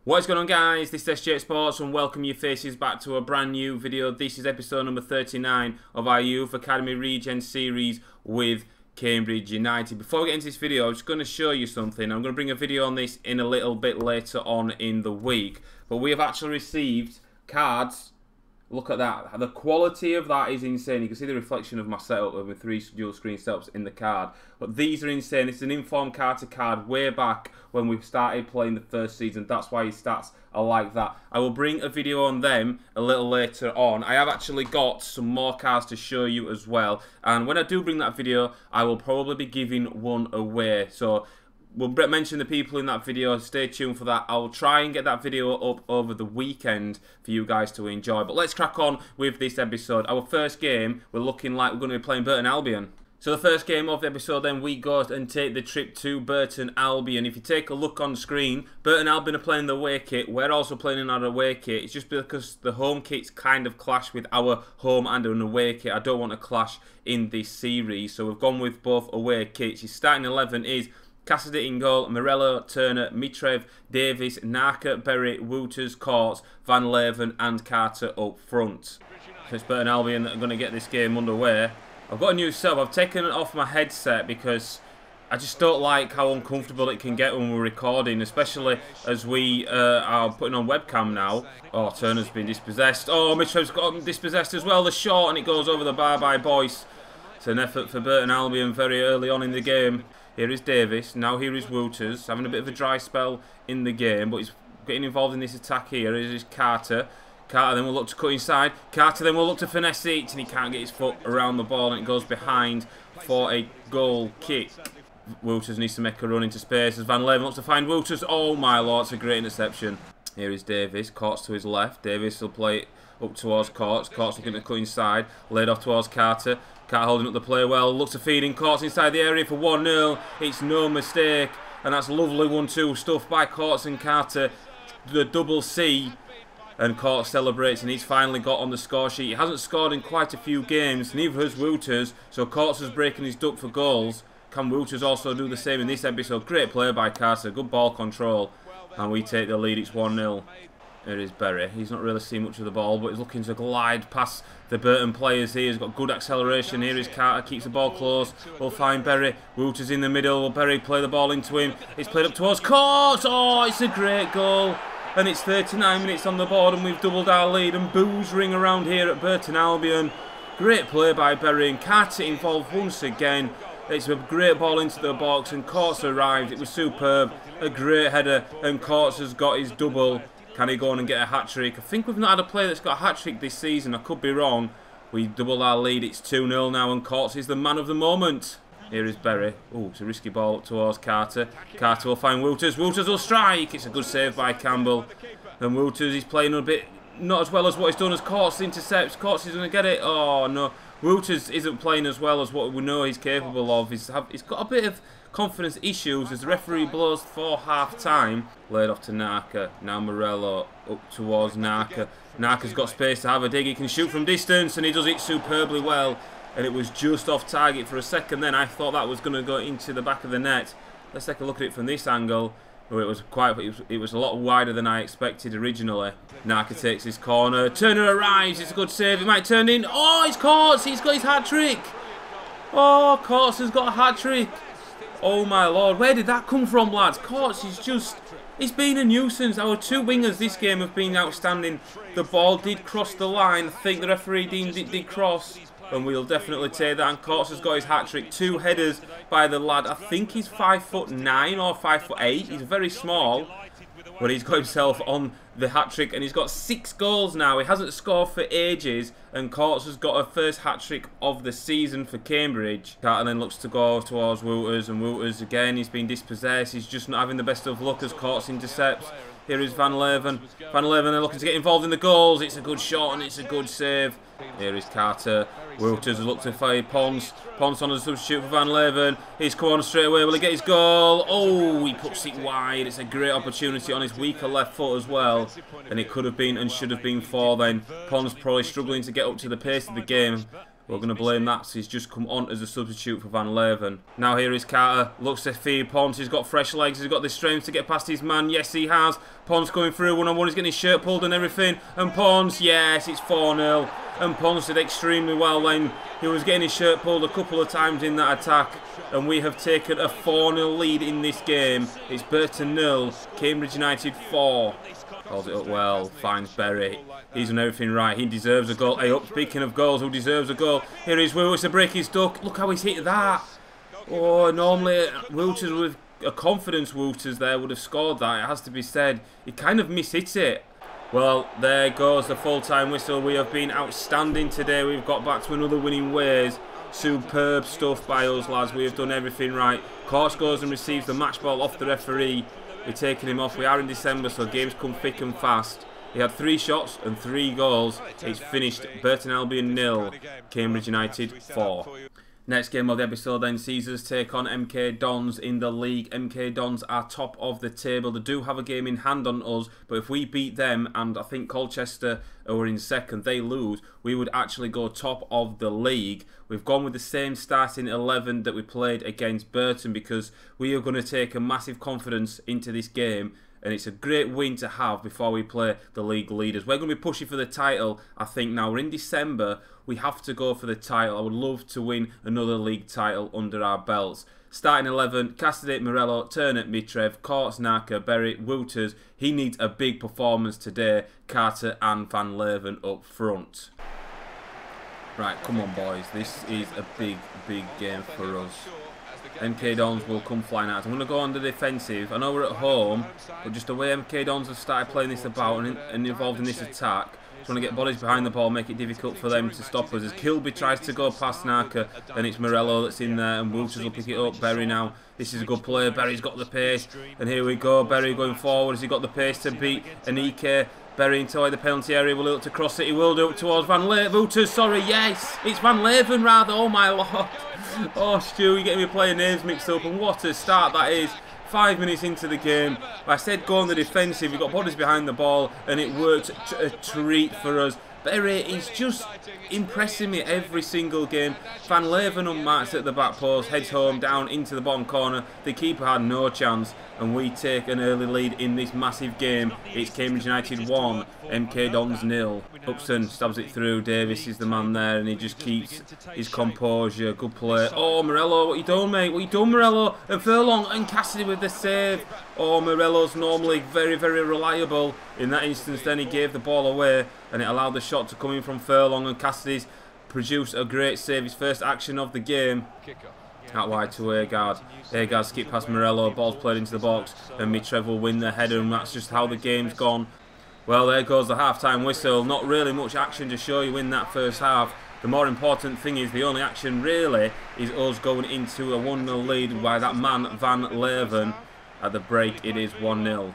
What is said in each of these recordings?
What is going on, guys? This is SJHSports and welcome your faces back to a brand new video. This is episode number 39 of our Youth Academy Regens series with Cambridge United. Before we get into this video, I'm just going to show you something. I'm going to bring a video on this in a little bit later on in the week. But we have actually received cards. Look at that. The quality of that is insane. You can see the reflection of my setup of my 3 dual screen setups in the card. But these are insane. This is an informed Carter card way back when we started playing the first season. That's why his stats are like that. I will bring a video on them a little later on. I have actually got some more cards to show you as well. And when I do bring that video, I will probably be giving one away. So we'll mention the people in that video. Stay tuned for that. I'll try and get that video up over the weekend for you guys to enjoy. But let's crack on with this episode. Our first game, we're looking like we're going to be playing Burton Albion. So the first game of the episode, then we go and take the trip to Burton Albion. If you take a look on screen, Burton Albion are playing the away kit. We're also playing in our away kit. It's just because the home kits kind of clash with our home and an away kit. I don't want to clash in this series. So we've gone with both away kits. Your starting 11 is Cassidy in goal, Morello, Turner, Mitrev, Davis, Narka, Berry, Wooters, Cortes, Van Leeuwen and Carter up front. So it's Burton Albion that are going to get this game underway. I've got a new setup. I've taken it off my headset because I just don't like how uncomfortable it can get when we're recording, especially as we are putting on webcam now. Oh, Turner's been dispossessed. Oh, Mitrev's got him dispossessed as well. The shot, and it goes over the bar by Boyce. It's an effort for Burton Albion very early on in the game. Here is Davis, now here is Wooters, having a bit of a dry spell in the game, but he's getting involved in this attack here. Here is Carter. Carter then will look to cut inside. Carter then will look to finesse it, and he can't get his foot around the ball, and it goes behind for a goal kick. Wooters needs to make a run into space as Van Leeuwen looks to find Wooters. Oh my lord, it's a great interception. Here is Davis, Cortes to his left. Davis will play it up towards Cortes. Cortes looking to cut inside, laid off towards Carter. Carter holding up the play well, looks to feed in Cortes inside the area for 1-0. It's no mistake, and that's lovely 1-2 stuff by Cortes and Carter. The double C, and Cortes celebrates, and he's finally got on the score sheet. He hasn't scored in quite a few games, neither has Wooters, so Cortes is breaking his duck for goals. Can Wooters also do the same in this episode? Great play by Carter, good ball control, and we take the lead. It's 1-0. There is Berry. He's not really seen much of the ball, but he's looking to glide past the Burton players here. He's got good acceleration. Here is Carter, keeps the ball close. We'll find Berry. Wooters in the middle. Will Berry play the ball into him? It's played up towards Cortes. Oh, it's a great goal. And it's 39 minutes on the board, and we've doubled our lead. And boos ring around here at Burton Albion. Great play by Berry, and Carter involved once again. It's a great ball into the box, and Cortes arrived. It was superb. A great header, and Cortes has got his double. Can he go on and get a hat-trick? I think we've not had a player that's got a hat-trick this season. I could be wrong. We doubled our lead. It's 2-0 now, and Cortes is the man of the moment. Here is Berry. Oh, it's a risky ball up towards Carter. Carter will find Wooters. Wooters will strike. It's a good save by Campbell. And Wooters is playing a bit not as well as what he's done as Cortes intercepts. Cortes is going to get it. Oh, no. Wooters isn't playing as well as what we know he's capable of. He's got a bit of confidence issues as the referee blows for half-time. Laid off to Narka. Now Morello up towards Narka. Narka's got space to have a dig. He can shoot from distance, and he does it superbly well. And it was just off target for a second then. I thought that was going to go into the back of the net. Let's take a look at it from this angle. Oh, it was a lot wider than I expected originally. Narka takes his corner. Turner arrives. It's a good save. It might turn in. Oh, it's Cortes. He's got his hat-trick. Oh, Cortes has got a hat-trick. Oh my lord, where did that come from, lads? Cortes is just... It's been a nuisance. Our 2 wingers this game have been outstanding. The ball did cross the line. I think the referee deemed it did cross. And we'll definitely take that. And Cortes has got his hat-trick. 2 headers by the lad. I think he's 5'9" or 5'8". He's very small. But he's got himself on the hat-trick. And he's got 6 goals now. He hasn't scored for ages. And Cortes has got a first hat-trick of the season for Cambridge. Carter then looks to go towards Wooters. And Wooters again, he's been dispossessed. He's just not having the best of luck as Cortes intercepts. Here is Van Leeuwen. Van Leeuwen they're looking to get involved in the goals. It's a good shot and it's a good save. Here is Carter. Wooters has looked to fire Ponce. Ponce on as a substitute for Van Leeuwen. He's come on straight away. Will he get his goal? Oh, he puts it wide. It's a great opportunity on his weaker left foot as well. And it could have been and should have been 4 then. Ponce probably struggling to get up to the pace of the game. We're going to blame that, so he's just come on as a substitute for Van Leeuwen. Now here is Carter, looks to feed Ponce, he's got fresh legs, he's got the strength to get past his man, yes he has. Pons going through, one-on-one, he's getting his shirt pulled and everything. And Pons, yes, it's 4-0. And Pons did extremely well then. He was getting his shirt pulled a couple of times in that attack. And we have taken a 4-0 lead in this game. It's Burton 0, Cambridge United 4. Holds it up well, finds Berry. He's done everything right, he deserves a goal. Hey, up, speaking of goals, who deserves a goal? Here is Wilters to break his duck. Look how he's hit that. Oh, normally Wilters with a confidence Wilters there would have scored that, it has to be said. He kind of mishit it. Well, there goes the full-time whistle. We have been outstanding today. We've got back to another winning ways. Superb stuff by us, lads. We have done everything right. Cortes goes and receives the match ball off the referee. We're taking him off. We are in December, so games come thick and fast. He had 3 shots and 3 goals. It's finished Burton Albion 0, Cambridge United 4. Next game of the episode then sees us take on MK Dons in the league. MK Dons are top of the table. They do have a game in hand on us, but if we beat them, and I think Colchester are in second, they lose, we would actually go top of the league. We've gone with the same starting 11 that we played against Burton because we are going to take a massive confidence into this game. And it's a great win to have before we play the league leaders. We're going to be pushing for the title, I think now. We're in December. We have to go for the title. I would love to win another league title under our belts. Starting 11, Cassidy, Morello, Turner, Mitrev, Cortes, Naka, Berry, Wouters. He needs a big performance today. Carter and Van Leeuwen up front. Right, come on boys. This is a big game for us. MK Dons will come flying out. I'm going to go on the defensive. I know we're at home, but just the way MK Dons have started playing this about and involved in this attack, just want to get bodies behind the ball, make it difficult for them to stop us. As Kilby tries to go past Naka, and it's Morello that's in there, and Wouters will pick it up. Berry now. This is a good player. Berry's got the pace, and here we go. Berry going forward. Has he got the pace to beat Anike? Berry into the penalty area. Will look to cross it. He will do it towards Van Leeuwen. Wouters, sorry, yes. It's Van Leeuwen rather. Oh my lord. Oh, Stu, you're getting me playing names mixed up. And what a start that is. 5 minutes into the game. I said go on the defensive. We've got bodies behind the ball. And it worked a treat for us. Berry is just impressing me every single game. Van Leeuwen unmatched at the back post. Heads home, down into the bottom corner. The keeper had no chance. And we take an early lead in this massive game. It's Cambridge United 1, MK Dons 0. Upson stabs it through. Davis is the man there, and he just keeps his composure. Good play. Oh, Morello, what you done, mate? What you done, Morello? And Furlong and Cassidy with the save. Oh, Morello's normally very very reliable. In that instance, then he gave the ball away, and it allowed the shot to come in from Furlong, and Cassidy's produced a great save. His first action of the game. Out wide to Agard. Agard skipped past Morello, ball's played into the box, and Mitrev will win the header, and that's just how the game's gone. Well, there goes the half-time whistle. Not really much action to show you in that first half. The more important thing is the only action really is us going into a 1-0 lead by that man Van Leeuwen. At the break it is 1-0.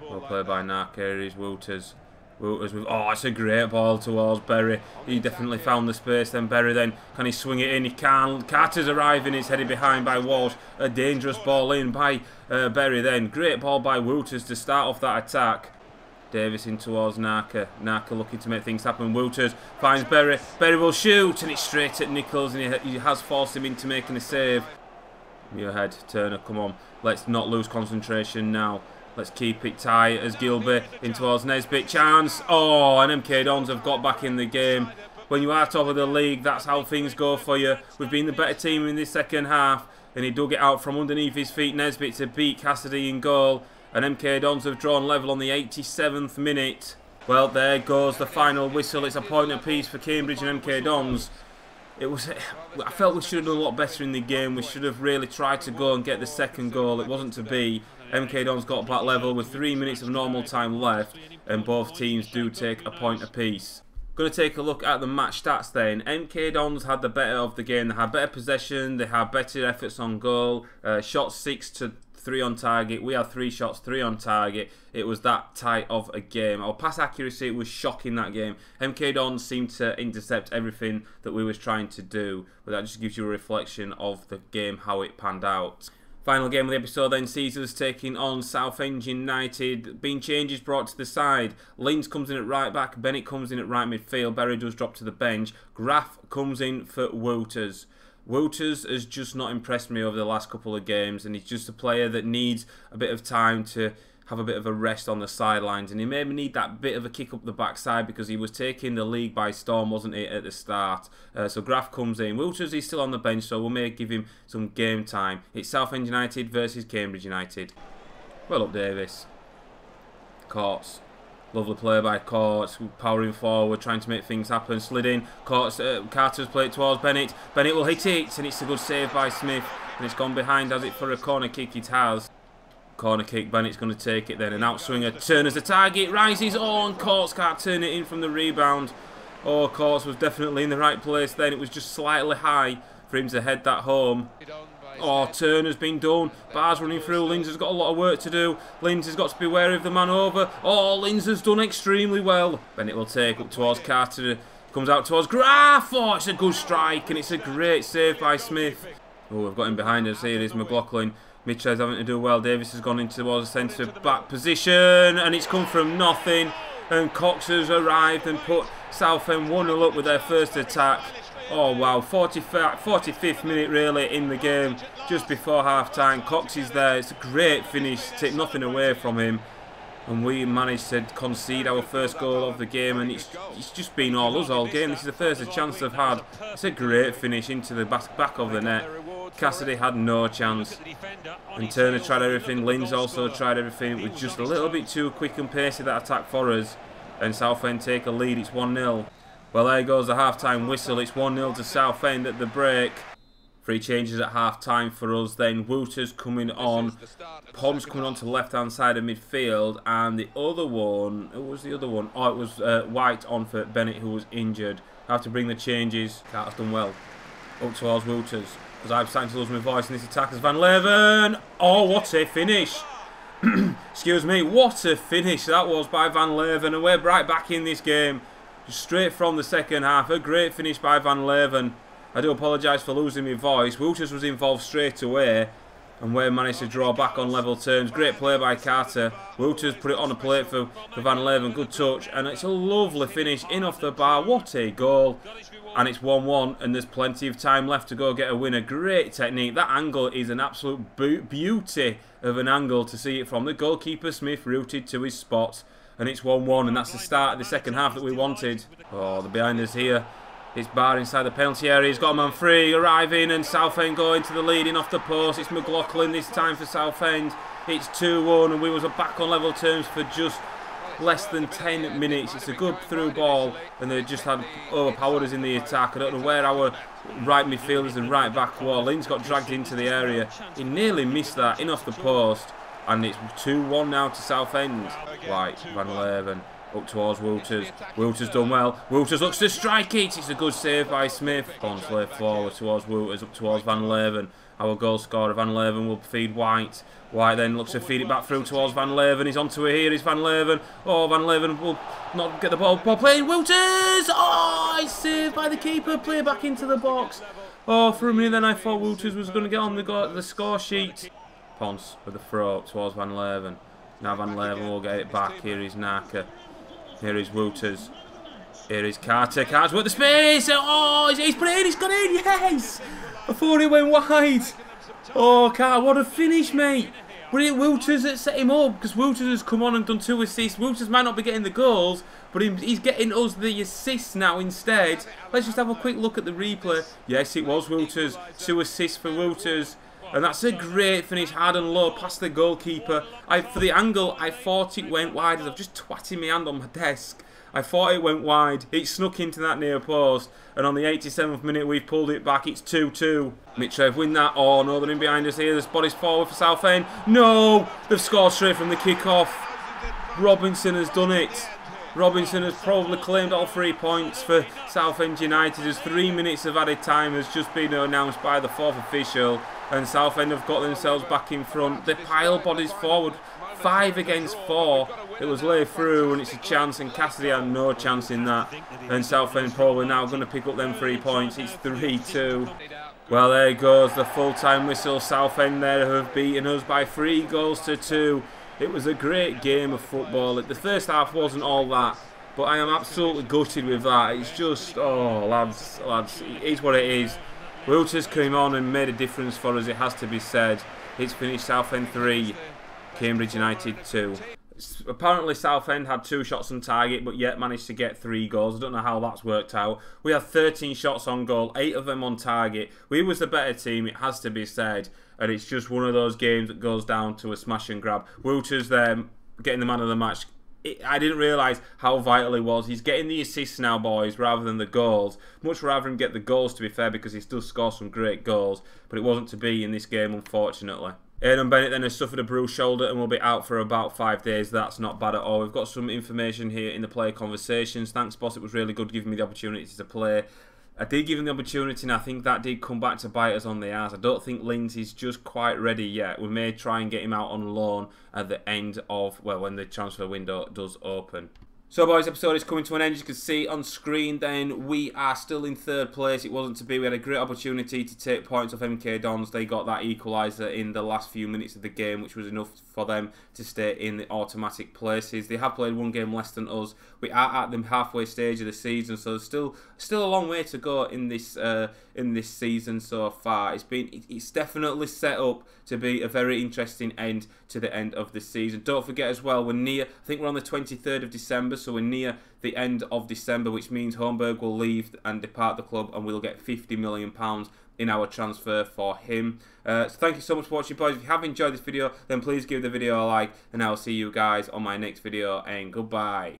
Well played by Naka. Here is Wouters. Wouters with, oh, it's a great ball towards Berry. He definitely found the space. Then Berry, then can he swing it in? He can. Carter's arriving. It's headed behind by Walsh. A dangerous ball in by Berry. Then great ball by Wouters to start off that attack. Davis in towards Naka. Naka looking to make things happen. Wouters finds Berry. Berry will shoot, and it's straight at Nichols, and he has forced him into making a save. Muirhead, Turner, come on. Let's not lose concentration now. Let's keep it tight as Gilby in towards Nesbitt. Chance. Oh, and MK Dons have got back in the game. When you are top of the league, that's how things go for you. We've been the better team in this second half. And he dug it out from underneath his feet. Nesbitt to beat Cassidy in goal. And MK Dons have drawn level on the 87th minute. Well, there goes the final whistle. It's a point apiece for Cambridge and MK Dons. I felt we should have done a lot better in the game. We should have really tried to go and get the second goal. It wasn't to be. MK Dons got back level with 3 minutes of normal time left, and both teams do take a point apiece. Going to take a look at the match stats then. MK Dons had the better of the game. They had better possession. They had better efforts on goal. Shots 6 to 3 on target. We had 3 shots, 3 on target. It was that tight of a game. Our pass accuracy was shocking that game. MK Dons seemed to intercept everything that we was trying to do. But that just gives you a reflection of the game, how it panned out. Final game of the episode then sees us taking on Southend United. Being changes brought to the side. Lins comes in at right back. Bennett comes in at right midfield. Berry does drop to the bench. Graf comes in for Wouters. Wouters has just not impressed me over the last couple of games, and he's just a player that needs a bit of time to have a bit of a rest on the sidelines, and he maybe need that bit of a kick up the backside because he was taking the league by storm, wasn't he, at the start. So Graf comes in. Wouters is still on the bench, so we may give him some game time. It's Southend United versus Cambridge United. Well up, Davis. Cortes. Lovely play by Cortes, powering forward, trying to make things happen. Slid in. Cortes, Carter's played towards Bennett. Bennett will hit it, and it's a good save by Smith. And it's gone behind, has it, for a corner kick? It has. Corner kick, Bennett's going to take it then. An outswinger, Turner's the target, rises. Oh, and Cortes can't turn it in from the rebound. Oh, Cortes was definitely in the right place then. It was just slightly high for him to head that home. Oh, Turner's been done. Bar's running through. Lindsay's got a lot of work to do. Lindsay's got to be wary of the man over. Oh, Lindsay's done extremely well. Bennett will take up towards Carter. Comes out towards Graf. Oh, it's a good strike, and it's a great save by Smith. Oh, we've got him behind us. Here is McLaughlin. Mitchell's having to do well. Davis has gone into towards the centre back position, and it's come from nothing. And Cox has arrived and put Southend 1-0 up with their first attack. Oh wow, 45th minute really in the game, just before half time. Cox is there. It's a great finish, take nothing away from him, and we managed to concede our first goal of the game, and it's just been all us all game. This is the first chance they've had. It's a great finish into the back of the net. Cassidy had no chance, and Turner tried everything. Linz also tried everything. It was just a little bit too quick and pacey, that attack for us, and Southend take a lead. It's 1-0. Well, there goes the half-time whistle. It's 1-0 to Southend at the break. 3 changes at half-time for us then. Wouters coming on. Pons coming on to the left-hand side of midfield. And the other one... Who was the other one? Oh, it was White on for Bennett, who was injured. I have to bring the changes. Carter's done well. Up towards Wouters. Because I'm starting to lose my voice in this attack as Van Leeuwen. Oh, what a finish. Excuse me. What a finish that was by Van Leeuwen. And we're right back in this game. Straight from the second half. A great finish by Van Leeuwen. I do apologise for losing my voice. Wouters was involved straight away, and we managed to draw back on level terms. Great play by Carter. Wouters put it on a plate for Van Leeuwen. Good touch, and it's a lovely finish in off the bar. What a goal. And it's 1-1, and there's plenty of time left to go get a winner. Great technique. That angle is an absolute beauty of an angle to see it from. The goalkeeper Smith rooted to his spot. And it's 1-1, and that's the start of the second half that we wanted. Oh, the behind us here. It's Bar inside the penalty area. He's got a man free, arriving, and Southend going to the leading off the post. It's McLaughlin this time for Southend. It's 2-1, and we was back on level terms for just less than 10 minutes. It's a good through ball, and they just had overpowered us in the attack. I don't know where our right midfielders and right back were. Linz got dragged into the area. He nearly missed that, in off the post. And it's 2-1 now to Southend. White, Van Leeuwen, up towards Wouters. Wouters done well. Wouters looks to strike it. It's a good save by Smith. Consley forward towards Wouters, up towards Van Leeuwen. Our goal scorer, Van Leeuwen, will feed White. White then looks to feed it back through towards Van Leeuwen. He's onto it here. It's Van Leeuwen. Oh, Van Leeuwen will not get the ball. Ball playing. Wouters! Oh, it's saved by the keeper. Play back into the box. Oh, for a minute then I thought Wouters was going to get on the score sheet. Pons with the throw up towards Van Leeuwen. Now Van Leeuwen will get it back. Here is Naka. Here is Wouters. Here is Carter. Carter's with the space. Oh, he's put it in. He's got in. Yes! I thought he went wide. Oh, Carter, what a finish, mate. But it Wouters that set him up, because Wouters has come on and done 2 assists. Wouters might not be getting the goals, but he's getting us the assists now instead. Let's just have a quick look at the replay. Yes, it was Wouters. 2 assists for Wouters. And that's a great finish, hard and low, past the goalkeeper. For the angle, I thought it went wide. As I've just twatted my hand on my desk. I thought it went wide. It snuck into that near post. And on the 87th minute, we've pulled it back. It's 2-2. Mitrovic win that. Oh, no, they're in behind us here. The body's forward for Southend. No! They've scored straight from the kick-off. Robinson has done it. Robinson has probably claimed all 3 points for Southend United. As 3 minutes of added time has just been announced by the 4th official. And Southend have got themselves back in front. They pile bodies forward. 5 against 4. It was laid through, and it's a chance, and Cassidy had no chance in that. And Southend probably now going to pick up them 3 points. It's 3-2. Well, there goes the full-time whistle. Southend there have beaten us by 3 goals to 2. It was a great game of football. The first half wasn't all that, but I am absolutely gutted with that. It's just, oh, lads, it is what it is. Wouters came on and made a difference for us, it has to be said. It's finished Southend 3, Cambridge United 2. Apparently Southend had 2 shots on target, but yet managed to get 3 goals. I don't know how that's worked out. We had 13 shots on goal, 8 of them on target. We was the better team, it has to be said, and it's just one of those games that goes down to a smash and grab. Wiltshire's getting the man of the match. I didn't realise how vital he was. He's getting the assists now, boys, rather than the goals. Much rather him get the goals, to be fair, because he still scores some great goals, but it wasn't to be in this game, unfortunately. Aidan Bennett then has suffered a bruised shoulder and will be out for about 5 days. That's not bad at all. We've got some information here in the player conversations. Thanks, boss. It was really good giving me the opportunity to play. I did give him the opportunity, and I think that did come back to bite us on the arse. I don't think Lindsay's just quite ready yet. We may try and get him out on loan at the end of, well, when the transfer window does open. So, boys, episode is coming to an end. As you can see on screen, then we are still in 3rd place. It wasn't to be. We had a great opportunity to take points off MK Dons. They got that equaliser in the last few minutes of the game, which was enough for them to stay in the automatic places. They have played 1 game less than us. We are at the halfway stage of the season, so there's still a long way to go in this season so far. It's definitely set up to be a very interesting end to the end of the season. Don't forget as well, we're near. I think we're on the 23rd of December. So we're near the end of December, which means Holmberg will leave and depart the club, and we'll get £50 million in our transfer for him. So thank you so much for watching, boys. If you have enjoyed this video, then please give the video a like, and I'll see you guys on my next video, and goodbye.